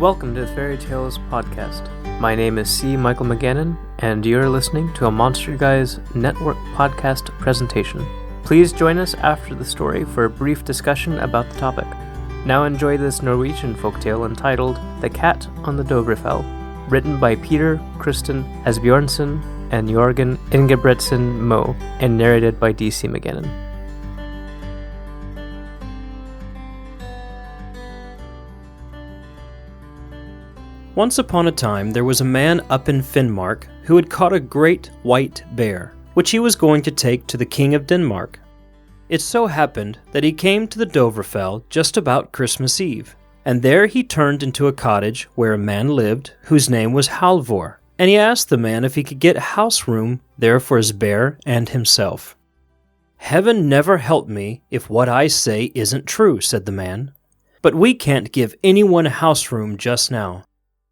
Welcome to the Faerie Tales Podcast. My name is C. Michael McGannon, and you're listening to a Monster Guys Network podcast presentation. Please join us after the story for a brief discussion about the topic. Now enjoy this Norwegian folktale entitled The Cat on the Dovrefell, written by Peter Kristen Asbjørnsen and Jorgen Ingebretsen Moe, and narrated by D.C. McGannon. Once upon a time, there was a man up in Finnmark who had caught a great white bear, which he was going to take to the king of Denmark. It so happened that he came to the Dovrefell just about Christmas Eve, and there he turned into a cottage where a man lived whose name was Halvor, and he asked the man if he could get house room there for his bear and himself. "Heaven never help me if what I say isn't true," said the man, "but we can't give anyone house room just now.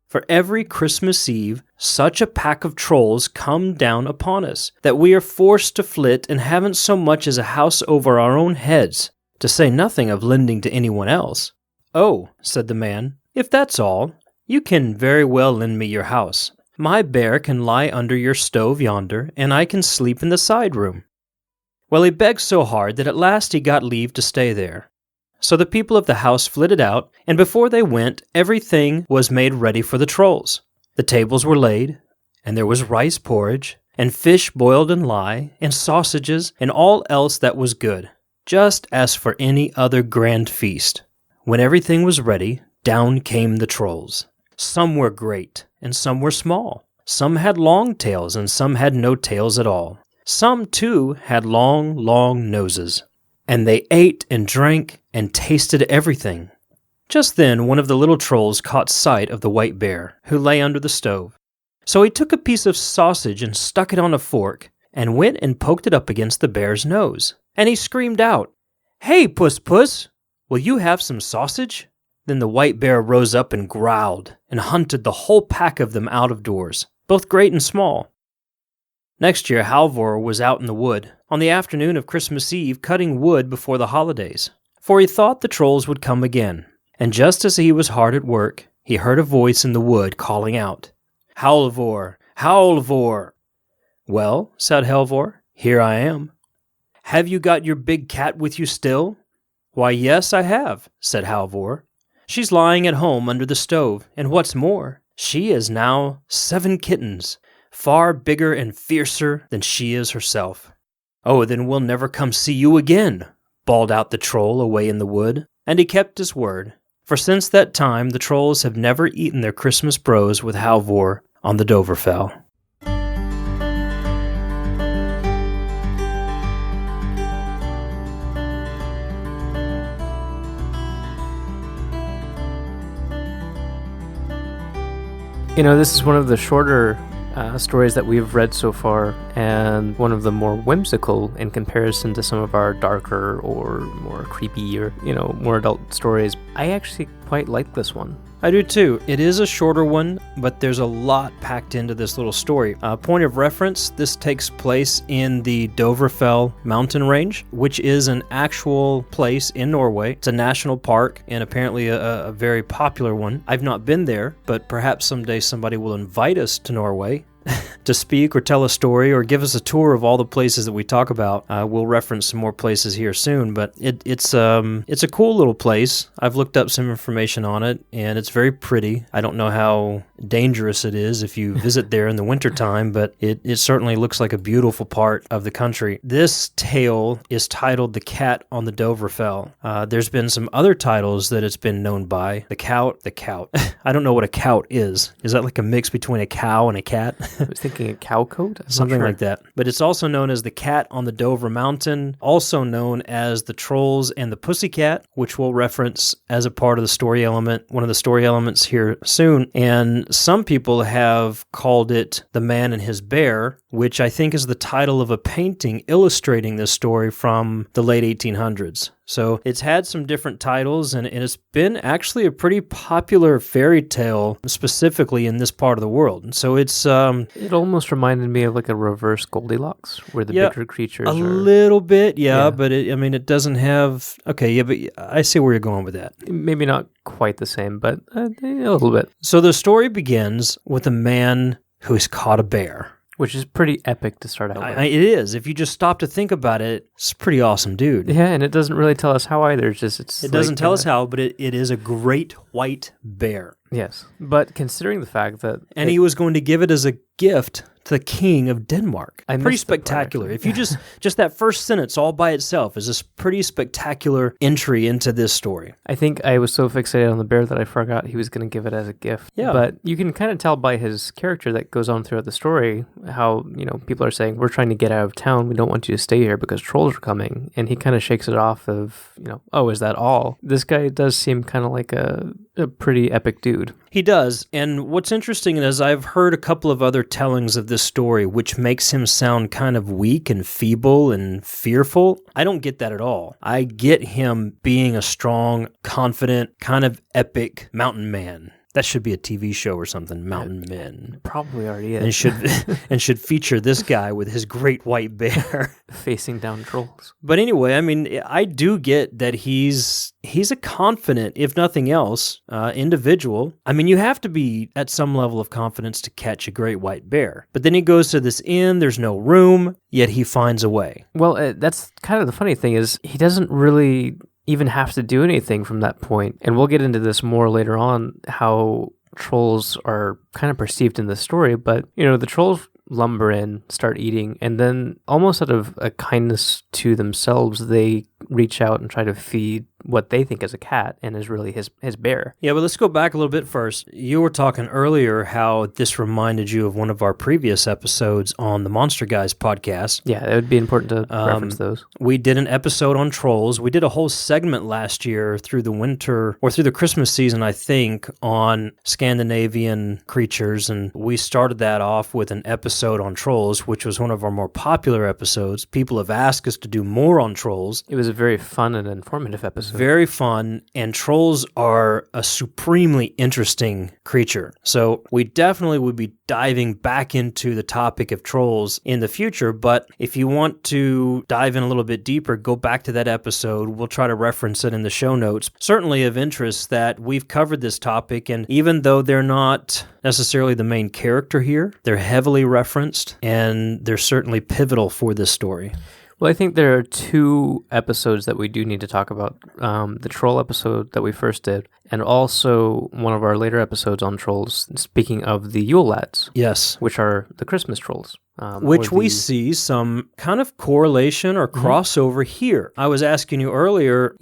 For every Christmas Eve, such a pack of trolls come down upon us that we are forced to flit and haven't so much as a house over our own heads, to say nothing of lending to anyone else." "Oh," said the man, "if that's all, you can very well lend me your house. My bear can lie under your stove yonder, and I can sleep in the side room." Well, he begged so hard that at last he got leave to stay there. So the people of the house flitted out, and before they went, everything was made ready for the trolls. The tables were laid, and there was rice porridge, and fish boiled in lye, and sausages, and all else that was good, just as for any other grand feast. When everything was ready, down came the trolls. Some were great, and some were small. Some had long tails, and some had no tails at all. Some, too, had long, long noses. And they ate and drank and tasted everything. Just then one of the little trolls caught sight of the white bear, who lay under the stove. So he took a piece of sausage and stuck it on a fork, and went and poked it up against the bear's nose. And he screamed out, "Hey, Puss Puss, will you have some sausage?" Then the white bear rose up and growled, and hunted the whole pack of them out of doors, both great and small. Next year, Halvor was out in the wood, on the afternoon of Christmas Eve, cutting wood before the holidays, for he thought the trolls would come again. And just as he was hard at work, he heard a voice in the wood calling out, "Halvor, Halvor!" "Well," said Halvor, "here I am." "Have you got your big cat with you still?" "Why, yes, I have," said Halvor. "She's lying at home under the stove, and what's more, she is now 7 kittens, far bigger and fiercer than she is herself." "Oh, then we'll never come see you again," bawled out the troll away in the wood, and he kept his word, for since that time the trolls have never eaten their Christmas brose with Halvor on the Dovrefell. You know, this is one of the shorter stories that we've read so far, and one of the more whimsical in comparison to some of our darker or more creepy or, more adult stories. I actually quite like this one. I do too. It is a shorter one, but there's a lot packed into this little story. Point of reference, this takes place in the Dovrefjell Mountain Range, which is an actual place in Norway. It's a national park, and apparently a very popular one. I've not been there, but perhaps someday somebody will invite us to Norway to speak or tell a story or give us a tour of all the places that we talk about. We'll reference some more places here soon, but it's a cool little place. I've looked up some information on it, and it's very pretty. I don't know how dangerous it is if you visit there in the wintertime, but it certainly looks like a beautiful part of the country. This tale is titled The Cat on the Dovrefell. There's been some other titles that it's been known by. The Cout. I don't know what a cout is. Is that like a mix between a cow and a cat? I was thinking a cow coat? Something like that. But it's also known as the Cat on the Dovre Mountain, also known as the Trolls and the Pussycat, which we'll reference as a part of the story element, one of the story elements here soon. And some people have called it the Man and His Bear, which I think is the title of a painting illustrating this story from the late 1800s. So it's had some different titles, and it's been actually a pretty popular fairy tale, specifically in this part of the world. And so it's... It almost reminded me of like a reverse Goldilocks, where the bigger creatures a little bit, but it doesn't have... Okay, but I see where you're going with that. Maybe not quite the same, but a little bit. So the story begins with a man who has caught a bear. Which is pretty epic to start out with. It is. If you just stop to think about it, it's a pretty awesome dude. Yeah, and it doesn't really tell us how either. It doesn't tell us how, but it is a great white bear. Yes, but considering the fact that... And he was going to give it as a gift to the king of Denmark. Pretty spectacular. If you just that first sentence all by itself is this pretty spectacular entry into this story. I think I was so fixated on the bear that I forgot he was going to give it as a gift. Yeah. But you can kind of tell by his character that goes on throughout the story how, people are saying, we're trying to get out of town. We don't want you to stay here because trolls are coming. And he kind of shakes it off of, oh, is that all? This guy does seem kind of like a pretty epic dude. He does, and what's interesting is I've heard a couple of other tellings of this story which makes him sound kind of weak and feeble and fearful. I don't get that at all. I get him being a strong, confident, kind of epic mountain man. That should be a TV show or something, Mountain Men. It probably already is. And should feature this guy with his great white bear. Facing down trolls. But anyway, I do get that he's a confident, if nothing else, individual. You have to be at some level of confidence to catch a great white bear. But then he goes to this inn, there's no room, yet he finds a way. Well, that's kind of the funny thing is he doesn't really even have to do anything from that point. And we'll get into this more later on, how trolls are kind of perceived in the story. But, the trolls lumber in, start eating, and then almost out of a kindness to themselves, they reach out and try to feed what they think is a cat and is really his bear. Yeah, but let's go back a little bit first. You were talking earlier how this reminded you of one of our previous episodes on the Monster Guys podcast. Yeah, it would be important to reference those. We did an episode on trolls. We did a whole segment last year through the winter, or through the Christmas season, I think, on Scandinavian creatures, and we started that off with an episode on trolls, which was one of our more popular episodes. People have asked us to do more on trolls. It was a very fun and informative episode. Very fun, and trolls are a supremely interesting creature. So we definitely would be diving back into the topic of trolls in the future, but if you want to dive in a little bit deeper, go back to that episode. We'll try to reference it in the show notes. Certainly of interest that we've covered this topic, and even though they're not necessarily the main character here, they're heavily referenced, and they're certainly pivotal for this story. Well, I think there are two episodes that we do need to talk about. The troll episode that we first did, and also one of our later episodes on trolls, speaking of the Yule lads. Yes. Which are the Christmas trolls. Which we see some kind of correlation or crossover here. I was asking you earlier,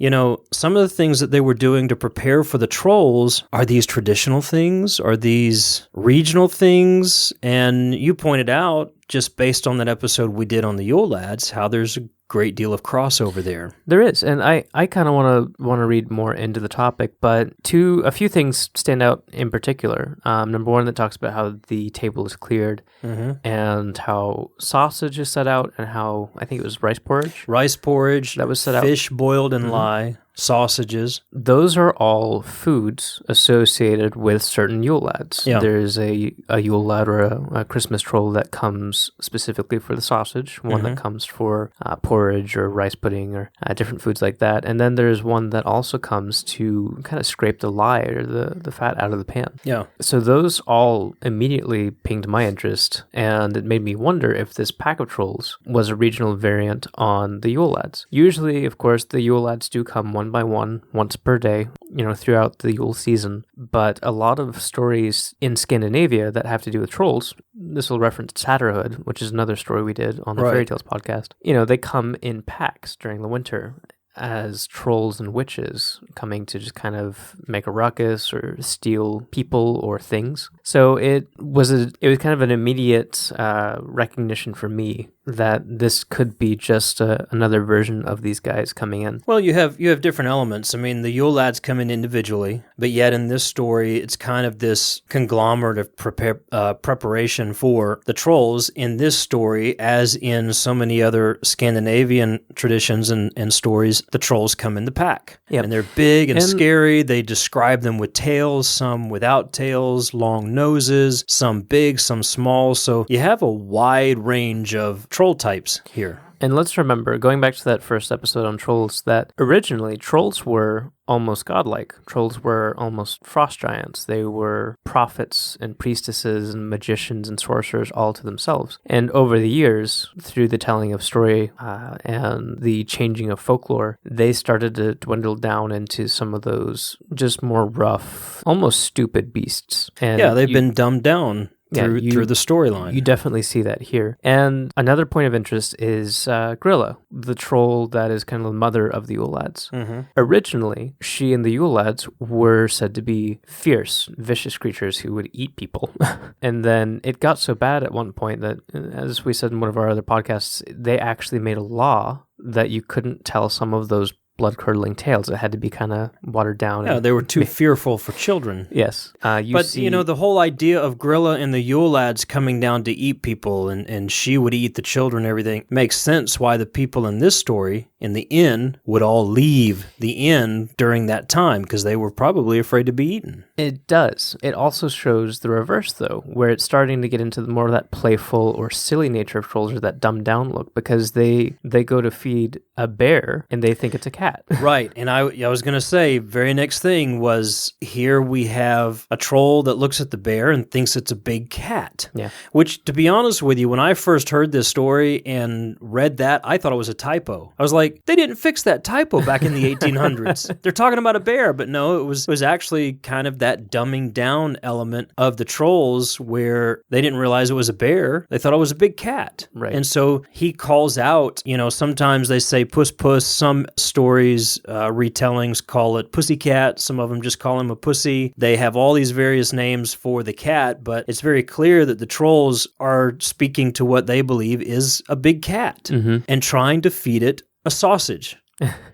some of the things that they were doing to prepare for the trolls, are these traditional things? Are these regional things? And you pointed out, just based on that episode we did on the Yule lads, how there's a great deal of crossover there. There is, and I kind of want to read more into the topic, but a few things stand out in particular. Number one, that talks about how the table is cleared, and how sausage is set out, and how, I think it was rice porridge that was set out, fish boiled in lye, sausages. Those are all foods associated with certain Yule lads. Yeah. There's a Yule lad or a Christmas troll that comes specifically for the sausage, one that comes for porridge or rice pudding or different foods like that. And then there's one that also comes to kind of scrape the lye or the fat out of the pan. Yeah. So those all immediately pinged my interest, and it made me wonder if this pack of trolls was a regional variant on the Yule lads. Usually, of course, the Yule lads do come one by one, once per day, throughout the Yule season. But a lot of stories in Scandinavia that have to do with trolls, this will reference Satterhood, which is another story we did on the Faerie Tales podcast. They come in packs during the winter as trolls and witches coming to just kind of make a ruckus or steal people or things. So it was kind of an immediate recognition for me that this could be just another version of these guys coming in. Well, you have different elements. I mean, the Yule lads come in individually, but yet in this story, it's kind of this conglomerate of preparation for the trolls. In this story, as in so many other Scandinavian traditions and stories, the trolls come in the pack. Yep. And they're big and scary. They describe them with tails, some without tails, long noses, some big, some small. So you have a wide range of troll types here. And let's remember, going back to that first episode on trolls, that originally trolls were almost godlike. Trolls were almost frost giants. They were prophets and priestesses and magicians and sorcerers all to themselves. And over the years, through the telling of story and the changing of folklore, they started to dwindle down into some of those just more rough, almost stupid beasts. And they've been dumbed down through the storyline. You definitely see that here. And another point of interest is Grilla, the troll that is kind of the mother of the Yule lads. Mm-hmm. Originally, she and the Yule lads were said to be fierce, vicious creatures who would eat people. And then it got so bad at one point that, as we said in one of our other podcasts, they actually made a law that you couldn't tell some of those blood-curdling tales. It had to be kind of watered down. Yeah, they were too fearful for children. Yes. The whole idea of Grilla and the Yule lads coming down to eat people and she would eat the children and everything makes sense why the people in this story, in the inn, would all leave the inn during that time because they were probably afraid to be eaten. It does. It also shows the reverse, though, where it's starting to get into more of that playful or silly nature of trolls, or that dumbed-down look, because they go to feed a bear and they think it's a cat. Right. And I was going to say, very next thing was, here we have a troll that looks at the bear and thinks it's a big cat. Yeah. Which, to be honest with you, when I first heard this story and read that, I thought it was a typo. I was like, they didn't fix that typo back in the 1800s. They're talking about a bear, but no, it was actually kind of that dumbing down element of the trolls where they didn't realize it was a bear. They thought it was a big cat. Right. And so he calls out, sometimes they say puss puss, some stories, retellings call it pussycat. Some of them just call him a pussy. They have all these various names for the cat, but it's very clear that the trolls are speaking to what they believe is a big cat and trying to feed it a sausage.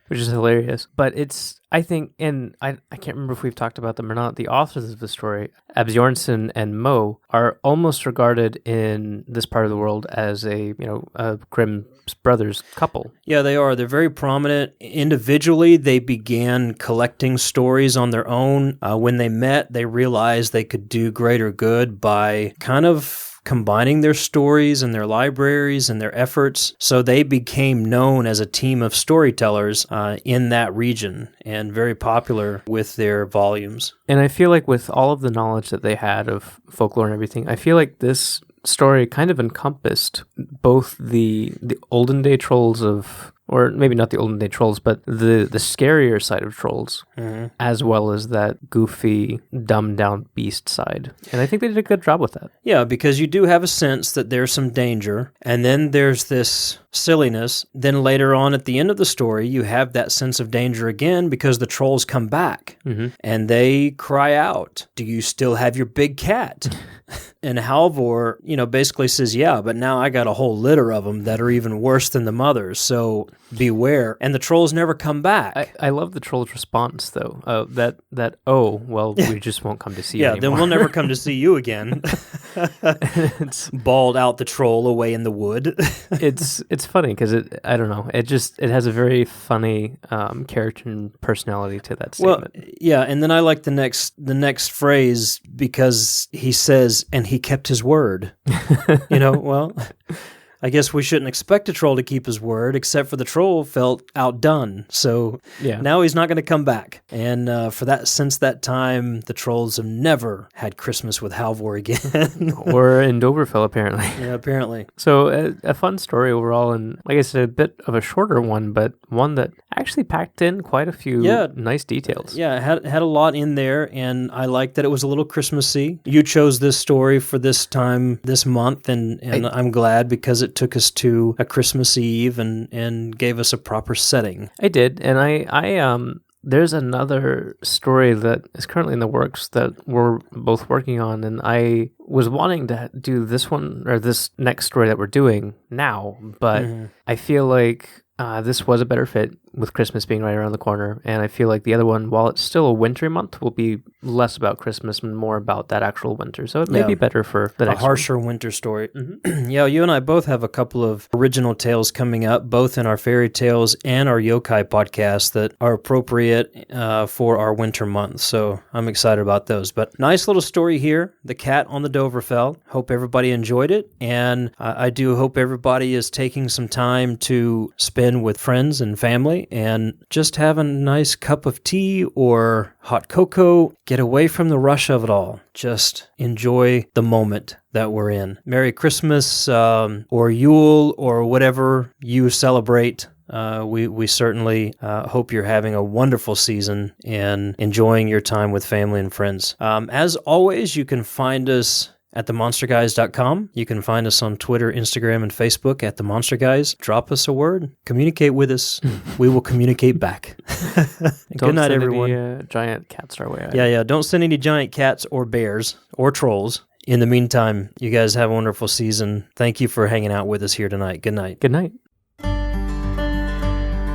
Which is hilarious. But I think, and I can't remember if we've talked about them or not, the authors of the story, Absjornsen and Mo, are almost regarded in this part of the world as a Grimm brothers couple. Yeah, they are. They're very prominent. Individually, they began collecting stories on their own. When they met, they realized they could do greater good by kind of combining their stories and their libraries and their efforts. So they became known as a team of storytellers in that region and very popular with their volumes. And I feel like with all of the knowledge that they had of folklore and everything, I feel like this story kind of encompassed both the olden day trolls of, or maybe not the olden day trolls, but the scarier side of trolls, as well as that goofy, dumbed down beast side. And I think they did a good job with that. Yeah, because you do have a sense that there's some danger, and then there's this silliness. Then later on at the end of the story, you have that sense of danger again because the trolls come back and they cry out, "Do you still have your big cat?" And Halvor, basically says, "Yeah, but now I got a whole litter of them that are even worse than the mothers, so beware." And the trolls never come back. I love the troll's response, though, we just won't come to see you anymore. Yeah, then we'll never come to see you again. Bawled out the troll away in the wood. It's funny because it has a very funny character and personality to that statement. Well, yeah, and then I like the next phrase because he says, "And he kept his word." Well, I guess we shouldn't expect a troll to keep his word, except for the troll felt outdone. So now he's not going to come back. And since that time, the trolls have never had Christmas with Halvor again. Or in Dovrefell, apparently. Yeah, apparently. So a fun story overall, and like I said, a bit of a shorter one, but one that actually packed in quite a few nice details. Yeah, it had a lot in there, and I liked that it was a little Christmassy. You chose this story for this time, this month, and I'm glad because it took us to a Christmas Eve and gave us a proper setting. I did, and I There's another story that is currently in the works that we're both working on, and I was wanting to do this one, or this next story that we're doing now, but I feel like this was a better fit with Christmas being right around the corner, and I feel like the other one, while it's still a wintry month, will be less about Christmas and more about that actual winter. So it may be better for the next harsher winter story. Yeah, you and I both have a couple of original tales coming up, both in our Faerie Tales and our Yokai podcast that are appropriate for our winter months. So I'm excited about those. But nice little story here, The Cat on the Dovrefell. Hope everybody enjoyed it, and I do hope everybody is taking some time to spend with friends and family and just have a nice cup of tea or hot cocoa. Get away from the rush of it all. Just enjoy the moment that we're in. Merry Christmas or Yule or whatever you celebrate. We certainly hope you're having a wonderful season and enjoying your time with family and friends. As always, you can find us at themonsterguys.com. You can find us on Twitter, Instagram, and Facebook at The Monster Guys. Drop us a word. Communicate with us. We will communicate back. Good night, everyone. Don't send any giant cats our way. Yeah. Don't send any giant cats or bears or trolls. In the meantime, you guys have a wonderful season. Thank you for hanging out with us here tonight. Good night. Good night.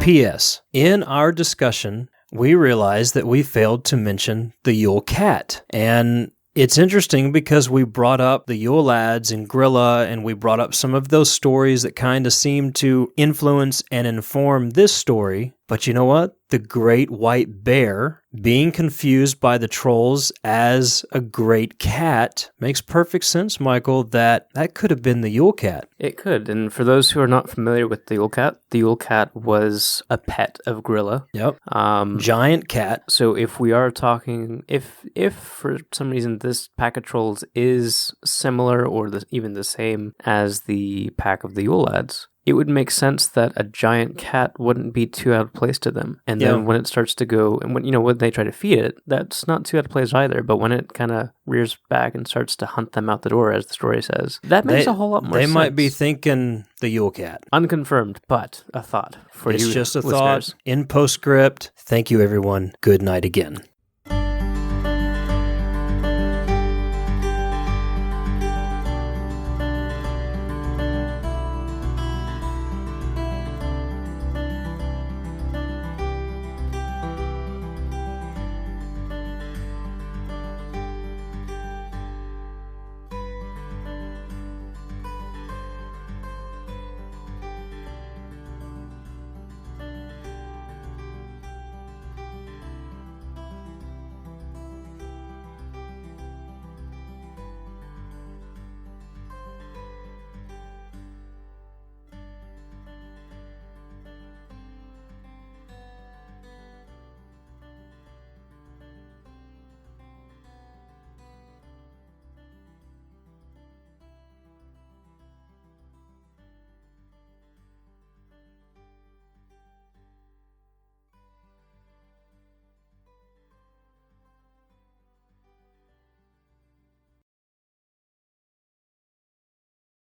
P.S. In our discussion, we realized that we failed to mention the Yule cat. And it's interesting because we brought up the Yule lads and Grilla, and we brought up some of those stories that kind of seem to influence and inform this story. But you know what? The great white bear being confused by the trolls as a great cat makes perfect sense, Michael, that could have been the Yule cat. It could. And for those who are not familiar with the Yule cat was a pet of Grilla. Yep. Giant cat. So if we are talking, if for some reason this pack of trolls is similar or even the same as the pack of the Yule lads, it would make sense that a giant cat wouldn't be too out of place to them. And then when it starts to go, and when they try to feed it, that's not too out of place either. But when it kind of rears back and starts to hunt them out the door, as the story says, that makes a whole lot more sense. They might be thinking the Yule cat. Unconfirmed, but a thought for you. It's just a listeners. thought in Postscript. Thank you, everyone. Good night again.